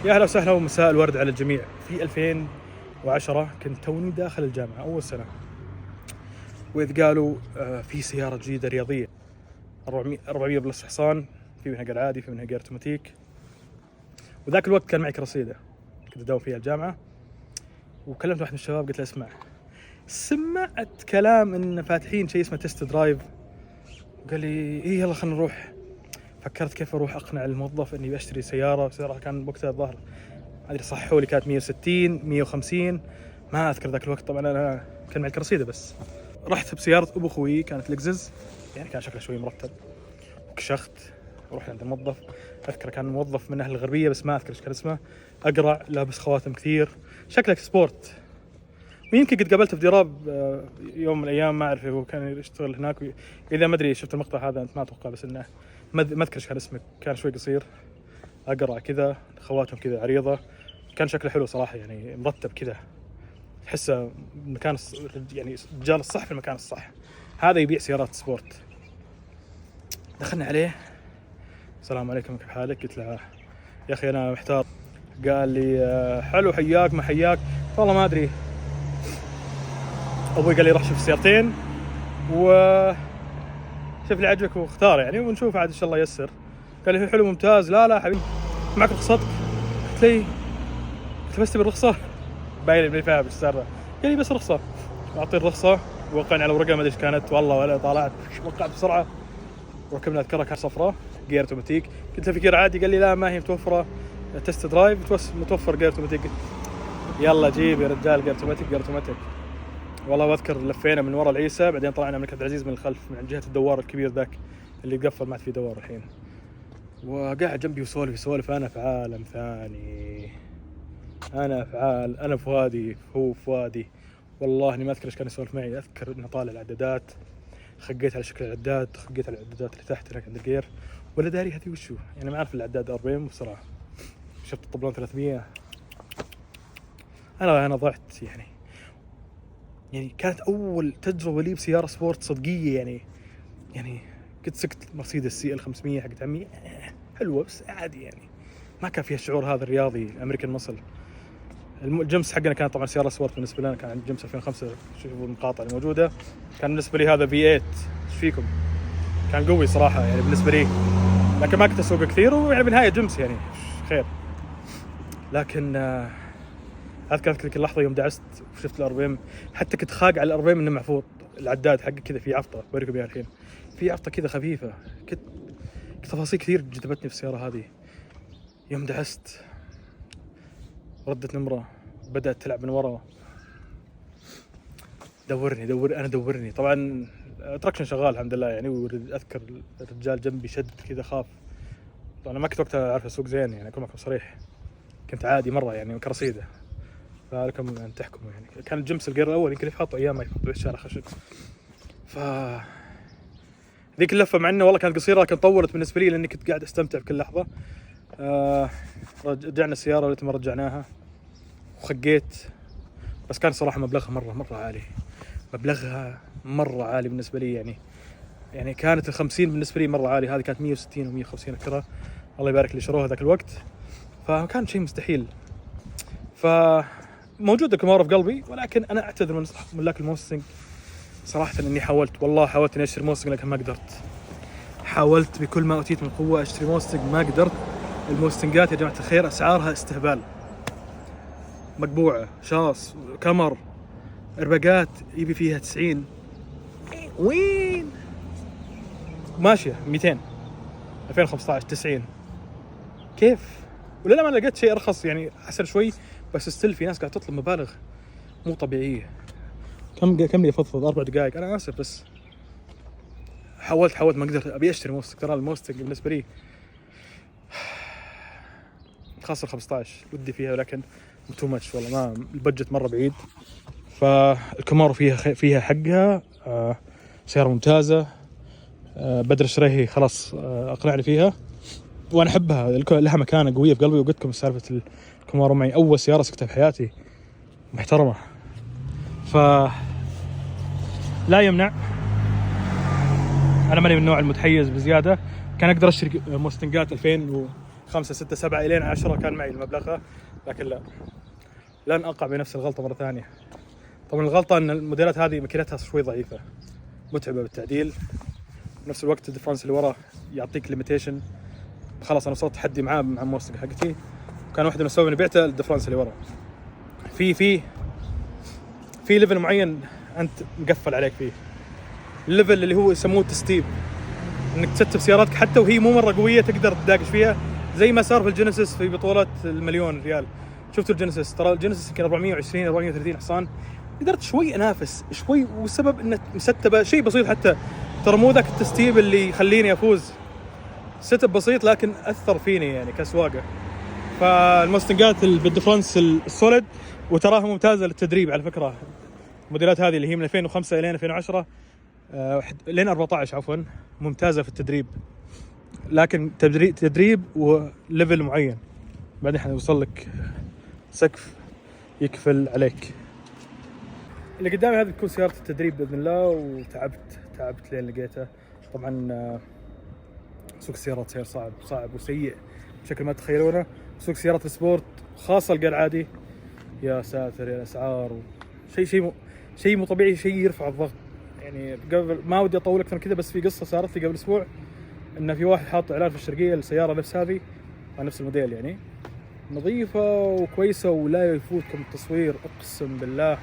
يا أهلا وسهلا ومساء الورد على الجميع. في 2010 كنت توني داخل الجامعة أول سنة، وإذ قالوا في سيارة جديدة رياضية 400 بلس حصان، في منها قر عادي، في منها قر اوتوماتيك. وذاك الوقت كان معي كراسيدة كنت أداوم فيها الجامعة، وكلمت واحد من الشباب قلت له اسمع، سمعت كلام إن فاتحين شيء اسمه تيست درايف. قال لي إيه يلا خلنا نروح. فكرت كيف أروح أقنع الموظف إني بشتري سيارة كان وقتها الظاهر أدري صححوا لي كانت 160 150 ما أذكر ذاك الوقت. طبعا أنا كان معي الكرسيدة بس. رحت بسيارة أبو خوي كانت لكزس، يعني كان شكله شوي مرتب، وكشخت ورحت عند الموظف. أذكر كان موظف من أهل الغربية بس ما أذكر إيش كان اسمه، أقرع لابس خواتم كثير شكلك سبورت. ويمكن قد قابلته في ضراب يوم من الأيام ما أعرف هو كان يشتغل هناك. إذا ما أدري شفت المقطع هذا أنت ما أتوقع، بس إنه ما أذكر إيش كان اسمه. كان شوي قصير أقرع كذا، خواتم كذا عريضة، كان شكله حلو صراحة، يعني مرتب كذا، تحسه مكان يعني رجال الصح في المكان الصح. هذا يبيع سيارات سبورت. دخلنا عليه، السلام عليكم كيف حالك؟ قلت له يا أخي أنا محتار. قال لي حلو، حياك ما حياك؟ والله ما أدري، أبوي قال لي روح شوف سيارتين وشوف اللي عجبك واختار يعني، ونشوف عاد إن شاء الله ييسر. قال لي حلو ممتاز. لا حبيبي معك رخصتك؟ قلت لي بس تبي الرخصة؟ باين لي فاهم ايش صار. قال لي بس رخصة. أعطيه الرخصة ووقعنا على ورقة ما أدري إيش كانت والله، ولا طالعت وقعت بسرعة. ركبنا أذكرها كانت صفراء جير اوتوماتيك. قلت له في جير عادي؟ قال لي لا ما هي متوفرة تست درايف، متوفر جير اوتوماتيك. يلا جيب يا رجال جير اوتوماتيك. والله واذكر لفينا من وراء العيسى، بعدين طلعنا من عبد العزيز من الخلف من عند جهة الدوار الكبير ذاك اللي تقفل ما عاد فيه دوار الحين. وقاعد جنبي يسولف أنا في عالم ثاني، أنا في وادي، هو في وادي. والله إني ما أذكر إيش كان يسولف معي. أذكر إنه طالع العدادات، خقيت على شكل العداد، خقيت على العدادات اللي تحت هناك عند الجير، ولا داري هذه وشو يعني. ما أعرف العداد 40 بسرعة، شفت الطبلون 300. أنا ضعت يعني كانت أول تجربة لي بسيارة سبورت صدقية يعني كنت سكت مرسيدس CL 500 حقت عمي، حلوة بس عادي يعني، ما كان فيها الشعور هذا الرياضي الأمريكان مصل. الجمس حقنا كان طبعا سيارة سبورت بالنسبة لنا، كان عند جمس 2005. شوفوا المقاطع اللي موجودة، كان بالنسبة لي هذا V8. ايش فيكم؟ كان قوي صراحة يعني بالنسبة لي، لكن ما كنت أسوق كثير، ويعني بالنهاية جمس يعني خير. لكن أذكر ذيك اللحظة يوم دعست وشفت الأربيم، حتى كنت خاق على الأربيم إنه محفوظ العداد حقه كذا في عفطة، بوريكم إياها الحين، في عفطة كذا خفيفة. كنت تفاصيل كثير جذبتني في السيارة هذه. يوم دعست ردت نمرة، بدأت تلعب من ورا، دورني. طبعا تراكشن شغال الحمد لله يعني. وأذكر الرجال جنبي شد كذا خاف. طبعا أنا ما كنت وقتها أعرف أسوق زين يعني، أكون معكم صريح، كنت عادي مرة يعني كرسيدة، فلكم أن تحكموا يعني. كان الجمس الجير الأول يمكن يحطوا أيام ما يحطوا الشارع خشب. ذيك اللفة مع إنه والله كانت قصيرة، لكن طولت بالنسبة لي لأني كنت قاعد أستمتع بكل لحظة. رجعنا السيارة وليت ما رجعناها وخقيت، بس كان صراحة مبلغها مرة عالي، مبلغها مرة عالي بالنسبة لي يعني كانت 50 بالنسبة لي مرة عالي، هذه كانت 160 و150 أذكرها. الله يبارك اللي شروها ذاك الوقت، فكان شيء مستحيل. فموجود الكامارو في قلبي، ولكن أنا أعتذر من ملاك الموستنج صراحة إني حاولت إني أشتري موستنج لكن ما قدرت. حاولت بكل ما أوتيت من قوة أشتري موستنج، ما قدرت. الموستنجات يا جماعة الخير أسعارها استهبال، مقبوعة، شاص، كمر، إرباقات يبي فيها 90 وين ماشية 200 2015 90 كيف؟ ولا ما لقيت شيء أرخص يعني أحسن شوي، بس ستيل في ناس قاعد تطلب مبالغ مو طبيعية. كم لي أفضفض 4 دقائق، أنا آسف بس حاولت ما قدرت. أبي أشتري موستنج، ترى الموستنج بالنسبة لي خاصة 15 ودي فيها، ولكن تو ماتش والله، ما البجت مرة بعيد. فالكامارو فيها حقها، سيارة ممتازة. بدر الشريهي خلاص أقنعني فيها، وأنا أحبها، لها مكانة قوية في قلبي. وقلت لكم سالفة الكامارو معي أول سيارة سكتها في حياتي، محترمة. لا يمنع أنا ماني من النوع المتحيز بزيادة، كان أقدر أشتري موستنجات 2000 5 6 7 إلين 10 كان معي المبلغ، لكن لا، لن أقع بنفس الغلطة مرة ثانية. طبعا الغلطة أن الموديلات هذه ماكينتها شوي ضعيفة، متعبة بالتعديل، بنفس الوقت الديفرنس اللي ورا يعطيك ليميتيشن. خلاص أنا وصلت تحدي معاه مع الموسيقى حقتي، وكان واحدة من الأسباب اللي بعته الديفرنس اللي ورا. في ليفل معين أنت مقفل عليك فيه، الليفل اللي هو يسموه تستيب، انك تستب سياراتك حتى وهي مو مره قويه تقدر تداقش فيها، زي ما صار في الجينيسيس في بطوله المليون ريال. شفتوا الجينيسيس؟ ترى الجينيسيس يمكن 420 430 حصان، قدرت شوي انافس شوي، والسبب انه مستبه شيء بسيط، حتى ترى مو ذاك التستيب اللي يخليني افوز، سيت اب بسيط لكن اثر فيني يعني كسواقه. فالمستنقات بالديفرنس السوليد، وتراها ممتازه للتدريب على فكره. الموديلات هذه اللي هي من 2005 الى 2010 لين 14 عفوا، ممتازة في التدريب، لكن تدريب وليفل معين، بعدين حنوصل لك سقف يكفل عليك. اللي قدامي هذه تكون سيارة التدريب بإذن الله، وتعبت لين لقيتها. طبعا سوق السيارات سير صعب وسيء بشكل ما تتخيلونه. سوق سيارات السبورت خاصة القل عادي، يا ساتر يا الأسعار، شيء مو طبيعي، شيء يرفع الضغط. يعني قبل ما ودي اطول اكثر كذا، بس في قصه صارت لي قبل اسبوع، ان في واحد حاط اعلان في الشرقيه السياره نفس هذه، نفس الموديل يعني، نظيفه وكويسه ولا يفوتكم التصوير، اقسم بالله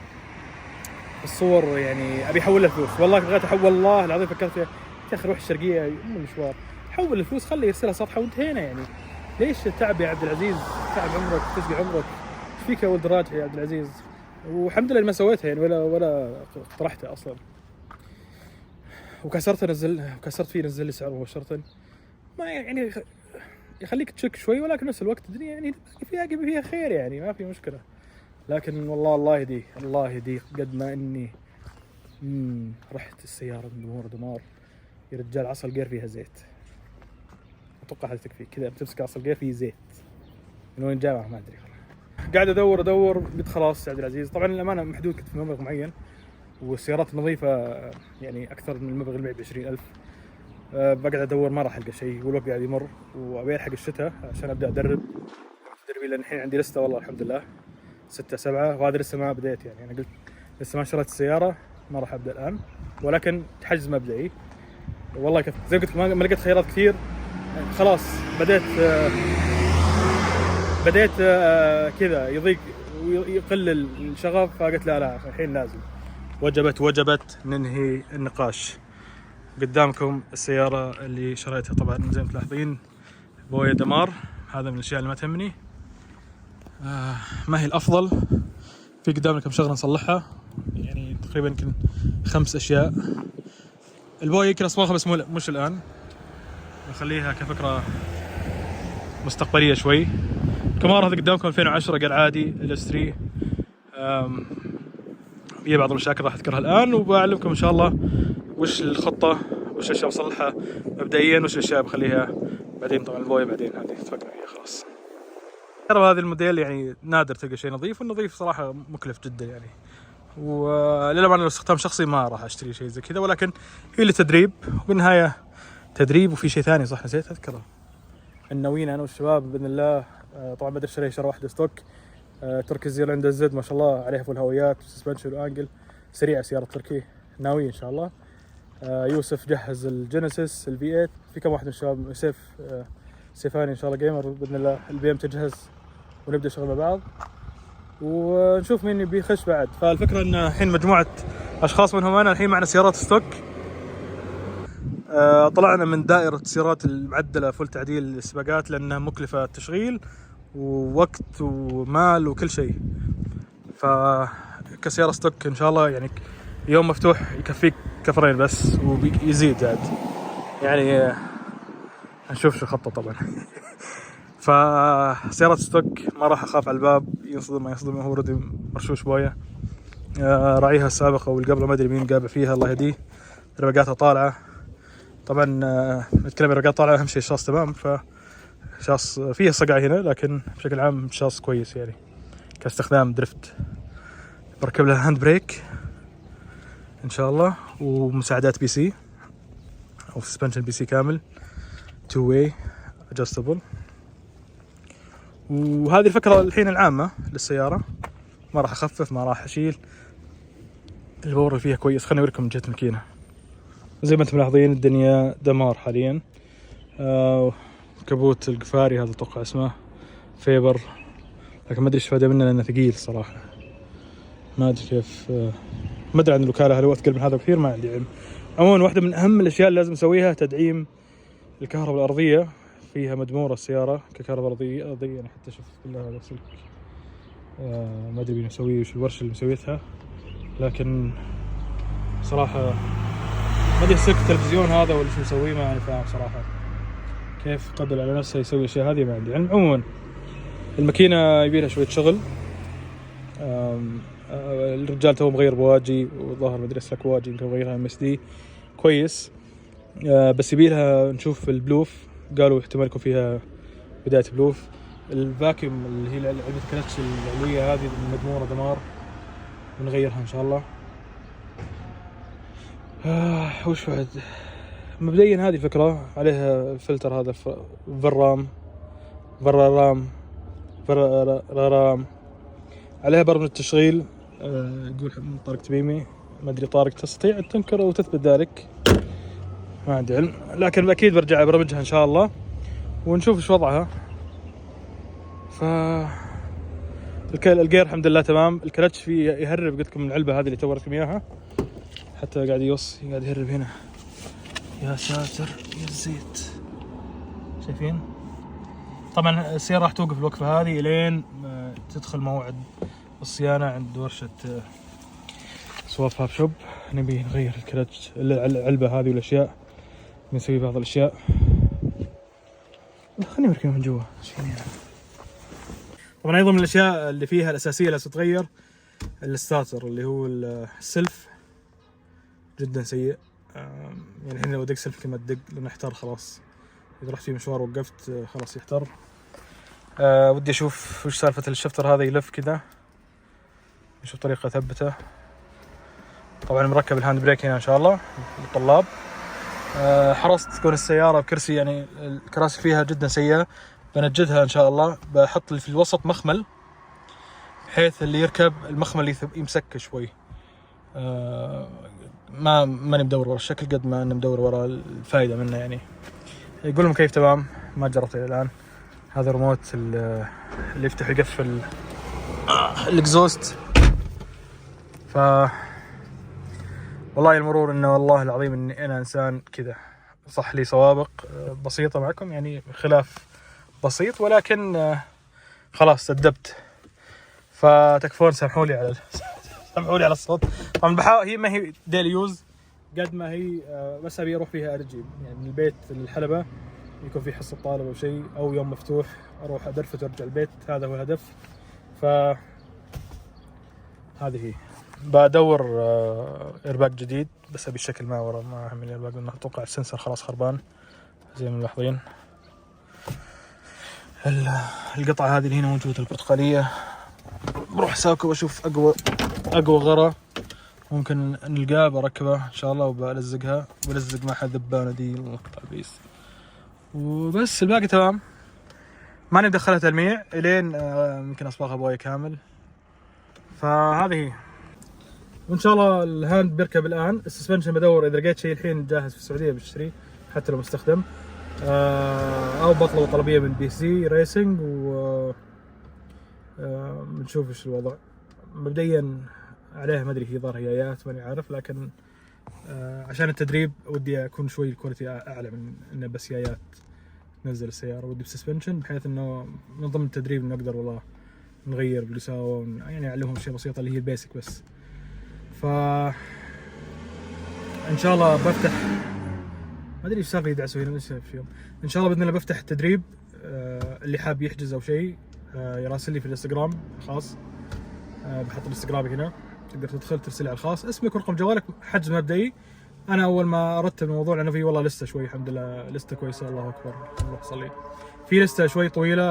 الصور يعني ابي احول الفلوس. والله بغيت احول، والله العظيم فكرت فيها، يا اخي روح الشرقيه المشوار، حول الفلوس خليه يرسلها سطحه وانتهينا يعني. ليش التعب يا عبد العزيز؟ تعب عمرك تسقي عمرك، ايش فيك يا ولد الراجح يا عبد العزيز؟ والحمد لله ما سويتها يعني، ولا اقترحتها اصلا. وكسرت فيه، نزل لي سعره مباشرة، ما يعني يخليك تشك شوي، ولكن نفس الوقت الدنيا يعني فيها خير يعني، ما في مشكلة. لكن والله الله يهديه قد ما اني رحت السيارة دمار يا رجال. عصا الجير فيها زيت، اتوقع هذا تكفي كذا، بتمسك عصا الجير فيه زيت، من وين جاء ما ادري. قاعد ادور قلت خلاص يا عبد العزيز. طبعا الامانة محدود، كنت في مبلغ معين، والسيارات نظيفة يعني أكثر من المبلغ اللي معي ب20,000. بقعد أدور ما راح ألقى شيء، والوقت قاعد يمر، وأبي ألحق الشتاء عشان أبدأ أدرب تدريبي، لأن الحين عندي لسه والله الحمد لله 6 7، وهذا لسه ما بديت يعني. أنا قلت لسه ما شريت السيارة، ما راح أبدأ الآن، ولكن تحجز مبدئي. والله زي قلت ما لقيت خيارات كثير، خلاص بديت كذا يضيق ويقل الشغف، فقلت لا الحين لازم وجبت ننهي النقاش. قدامكم السيارة اللي شريتها، طبعا زي ما تلاحظين بوية دمار، هذا من الأشياء اللي ما تهمني. ما هي الأفضل، في قدامنا كم شغلة نصلحها، يعني تقريبا يمكن 5 أشياء. البوية يمكن أصبغها بس مش الآن، نخليها كفكرة مستقبلية شوي. كاميرا هذا قدامكم 2010 قال عادي الاس3، هي بعض المشاكل راح اذكرها الان، وبعلمكم ان شاء الله وش الخطه، وش الاشياء بصلحها مبدئيا، وش الاشياء بخليها بعدين. طبعا البويه بعدين هذه تفكر فيها خلاص. ترى هذا الموديل يعني نادر تلقى شيء نظيف، والنظيف صراحه مكلف جدا يعني، وللأمانة لو استخدام شخصي ما راح اشتري شيء زي كذا، ولكن هي للتدريب، وبالنهايه تدريب. وفي شيء ثاني صح نسيت اذكره، الناويين انا والشباب باذن الله. طبعا بدر شري شره واحده ستوك، تركي الزير عند الزد ما شاء الله عليها، فول هويات وسسبنشن وانجل سريعه، سياره تركي ناوي ان شاء الله. يوسف جهز الجينيسيس الفي 8، في كم واحد من الشباب، سيفاني ان شاء الله جيمر باذن الله، البي ام تجهز ونبدا شغل مع بعض، ونشوف مين بيخش بعد. فالفكره ان الحين مجموعه اشخاص منهم انا الحين معنا سيارات ستوك. طلعنا من دائره السيارات المعدله فل تعديل السباقات، لانها مكلفه التشغيل ووقت ومال وكل شيء. فكسيارة ستوك ان شاء الله يعني يوم مفتوح يكفيك كفرين بس، ويزيد زاد يعني، نشوف شو الخطة طبعا. فسيارة ستوك ما راح اخاف على الباب ينصدم ما ينصدم، هو ردي مرشوش بويه. راعيها السابقة واللي قبله ما ادري مين قابع فيها الله يهديه، ربقاتها طالعة. طبعا نتكلم عن ربقات طالعة، اهم شيء الشاص تمام، شاص فيها صقع هنا، لكن بشكل عام شاص كويس يعني كاستخدام درفت. بركب لها هاند بريك ان شاء الله، ومساعدات بي سي او سسبنشن بي سي كامل 2 واي adjustable. وهذه الفكرة الحين العامة للسيارة، ما راح أخفف ما راح أشيل، الباور فيها كويس. خليني أوريكم من جهة الماكينة. زي ما أنتم ملاحظين الدنيا دمار حاليا. كبوت القفاري هذا أتوقع اسمه فيبر، لكن ما أدري إيش فايدة منه لأنه ثقيل صراحة، ما أدري كيف، ما أدري عن الوكالة هل هو أثقل من هذا كثير، ما عندي علم. عموما واحدة من أهم الأشياء اللي لازم أسويها تدعيم الكهرباء الأرضية، فيها مدمورة السيارة ككهرباء أرضية يعني، حتى شوف كلها هذا سلك. ما أدري مين مسويه وش الورشة اللي مسويتها، لكن صراحة ما أدري سلك التلفزيون هذا ولا شو مسويه، ما أنا فاهم صراحة كيف قبل على نفسه يسوي الأشياء هذه، ما عندي علم. عموما الماكينة يبيلها شوية شغل. الرجال تو مغير بواجي، والظاهر مدري اسلك بواجي يمكن مغيرها MSD كويس. بس يبيلها نشوف البلوف، قالوا احتمال يكون فيها بداية بلوف. الفاكيوم اللي هي علبة الكلتش العلوية هذه المدمورة دمار، بنغيرها ان شاء الله. وش بعد؟ مبدئيا هذه الفكرة، عليها الفلتر هذا فرام، عليها برنامج التشغيل. يقول طارق تميمي، ما ادري طارق تستطيع ان تنكر او تثبت ذلك، ما عندي علم، لكن اكيد برجع ابرمجها ان شاء الله ونشوف ايش وضعها. ف الجير الحمد لله تمام. الكلتش فيه يهرب، قلت لكم من العلبه هذه اللي توريكم اياها، حتى قاعد يوصي قاعد يهرب هنا. يا ساتر يا الزيت، شايفين؟ طبعا السيارة راح توقف الوقفة هذه لين تدخل موعد الصيانة عند ورشة سواف هاب شوب. نبي نغير الكلتش العلبة هذه والأشياء، نسوي بعض الأشياء. خليني أوريكم من جوا. طبعا أيضا من الأشياء اللي فيها الأساسية اللي تتغير الستارتر، اللي هو السلف جدا سيء. يعني الحين لو دق سلف كما تدق لأنه احتر خلاص، إذا رحت في مشوار وقفت خلاص يحتر. ودي أشوف وش سالفة الشفتر هذا يلف كذا، نشوف طريقة ثبته. طبعا مركب الهاند بريك هنا إن شاء الله للطلاب. حرصت تكون السيارة بكرسي، يعني الكراسي فيها جدا سيئة، بنجدها إن شاء الله. بحط في الوسط مخمل بحيث اللي يركب المخمل يمسك شوي. ماني مدور ورا الشكل قد ما أنا مدور ورا الفائدة منه. يعني يقولون كيف تمام، ما جربت إلى الآن. هذا ريموت اللي يفتح ويقفل الإكزوست. والله المرور إنه والله العظيم إني أنا إنسان كذا، صح لي سوابق بسيطة معكم، يعني خلاف بسيط، ولكن خلاص تدبت. فتكفون سامحوا لي على الصوت. طبعا بحاول، هي ما هي ديلي يوز قد ما هي بس أبي أروح فيها أرجع يعني من البيت للحلبة، يكون في حصة طالب أو شيء، أو يوم مفتوح أروح أدرفت وأرجع البيت، هذا هو الهدف. هذه هي. بدور إيرباك جديد، بس أبي الشكل ما ورا، ما أهم من الإيرباك لأنه أتوقع السنسر خلاص خربان زي ما ملاحظين. القطعة هذه اللي هنا موجودة البرتقالية، بروح ساكو وأشوف أقوى غرة ممكن نلقاه بركبه إن شاء الله، وبلزقها، بلزق معها ذبانة دي القطع بيس، وبس الباقي تمام. ماني مدخلها تلميع الين يمكن اصباغها بواي كامل. فهذه هي، وان شاء الله الهاند بيركب الان. السسبنشن بدور اذا لقيت شيء الحين جاهز في السعوديه بشتريه حتى لو مستخدم، او بطلب طلبيه من BC ريسنج و بنشوف ايش الوضع. مبدئيا عليها ما ادري، هي ظاهر هيايات ماني عارف، لكن عشان التدريب ودي اكون شوي الكواليتي اعلى من انه بس هيايات نزل السيارة، ودي بسسبنشن بحيث انه من ضمن التدريب نقدر والله نغير بالساوة، يعني نعلمهم شيء بسيط اللي هي البيسك بس. ان شاء الله بفتح، ما ادري ايش صار لي يدعسوا هنا في يوم. ان شاء الله باذن الله بفتح التدريب، اللي حاب يحجز او شيء يراسل لي في الانستغرام خاص. بحط الانستغرام هنا، تقدر تدخل ترسل على الخاص اسمك ورقم جوالك، حجز مبدئي. انا اول ما ارتب الموضوع لانه في والله لسته شوي، الحمد لله لسته كويسه، الله اكبر نروح نصلي. في لسته شوي طويله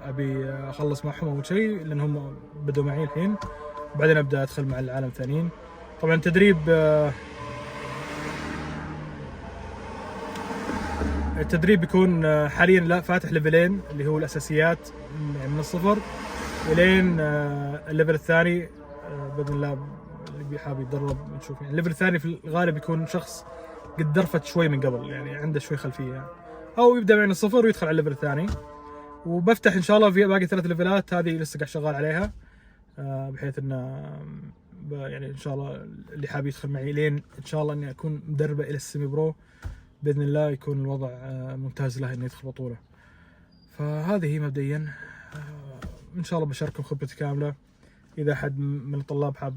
ابي اخلص معهم اول شيء، لانهم بدوا معي الحين، بعدين ابدا ادخل مع العالم الثانيين. طبعا تدريب التدريب بيكون حاليا لا فاتح ليفلين اللي هو الاساسيات يعني من الصفر الين الليفل الثاني باذن الله. اللي حابب يتدرب نشوف يعني الليفل الثاني في الغالب يكون شخص قد درفت شوي من قبل يعني عنده شوي خلفيه يعني. او يبدا من الصفر ويدخل على الليفل الثاني. وبفتح ان شاء الله في باقي 3 ليفلات هذه لسه قاعد شغال عليها بحيث انه يعني ان شاء الله اللي حابب يدخل معي لين ان شاء الله اني اكون مدربه الى السيمي برو باذن الله يكون الوضع ممتاز له انه يدخل بطوله. فهذه هي مبدئيا ان شاء الله بشارككم خبرتي كامله. اذا حد من الطلاب حاب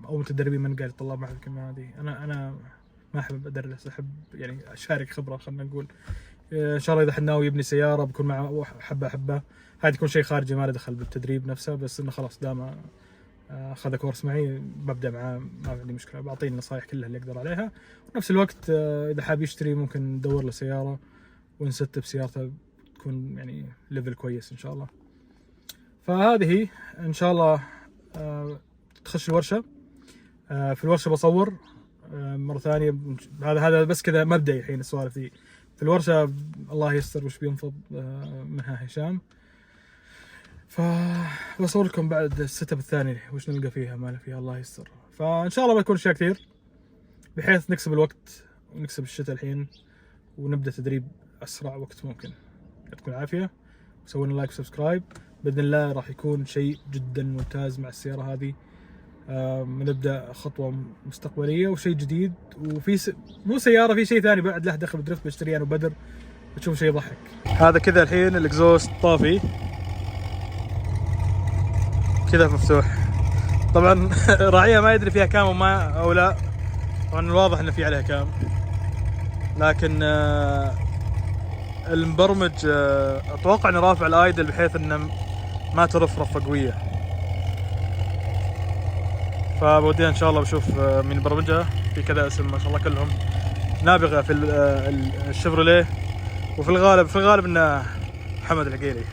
او متدربين من قاعد الطلاب مع الكلمه هذه انا ما احب ادرس، احب يعني اشارك خبره خلينا نقول. ان شاء الله اذا حد ناوي يبني سياره بكون معه حبه هذا يكون شيء خارجي ما له دخل بالتدريب نفسه، بس انه خلاص دام اخذ كورس معي ببدا معاه ما عندي مشكله، بعطيه النصائح كلها اللي اقدر عليها. ونفس الوقت اذا حاب يشتري ممكن ندور له سياره ونستب سيارته تكون يعني ليفل كويس ان شاء الله. فهذه ان شاء الله تخش الورشه. في الورشه بصور مره ثانيه. هذا بس كذا مبدئي الحين السوالف ذي. في الورشه الله يستر وش بينفض منها هشام. فبصور لكم بعد السيت اب الثاني وش نلقى فيها ما فيها الله يستر. فان شاء الله بيكون اشياء كثير بحيث نكسب الوقت ونكسب الشتاء الحين ونبدا تدريب اسرع وقت ممكن. يعطيكم العافيه وسووا لايك وسبسكرايب. باذن الله راح يكون شيء جدا ممتاز مع السياره هذه. نبدا خطوه مستقبليه وشيء جديد. وفي مو سياره، في شيء ثاني بعد له دخل بالدريفت بشتريه انا وبدر بتشوف شيء يضحك. هذا كذا الحين الاكزوست طافي كذا مفتوح. طبعا راعيها ما يدري فيها كام وما او لا، طبعا الواضح انه في عليها كام، لكن المبرمج اتوقع انه رافع الايدل بحيث انه ما ترف رفه قويه. فبوديها ان شاء الله بشوف مين برمجها. في كذا اسم ما شاء الله كلهم نابغه في الشيفروليه، وفي الغالب انه محمد العقيلي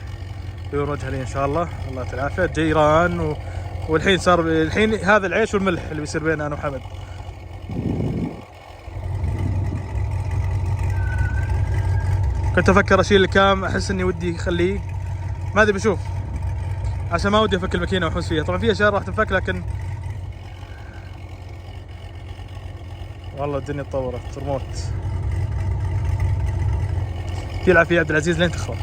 بيبرمجها لي ان شاء الله. الله يعافيه جيران والحين صار هذا العيش والملح اللي بيصير بيننا انا وحمد. كنت افكر اشيل الكام، احس اني ودي اخليه ما ادري بشوف عشان ما ودي افك الماكينه واحوس فيها. طبعا في اشياء راح تنفك لكن والله الدنيا تطورت. ريموت يلعب فيه عبد العزيز لين تخرب.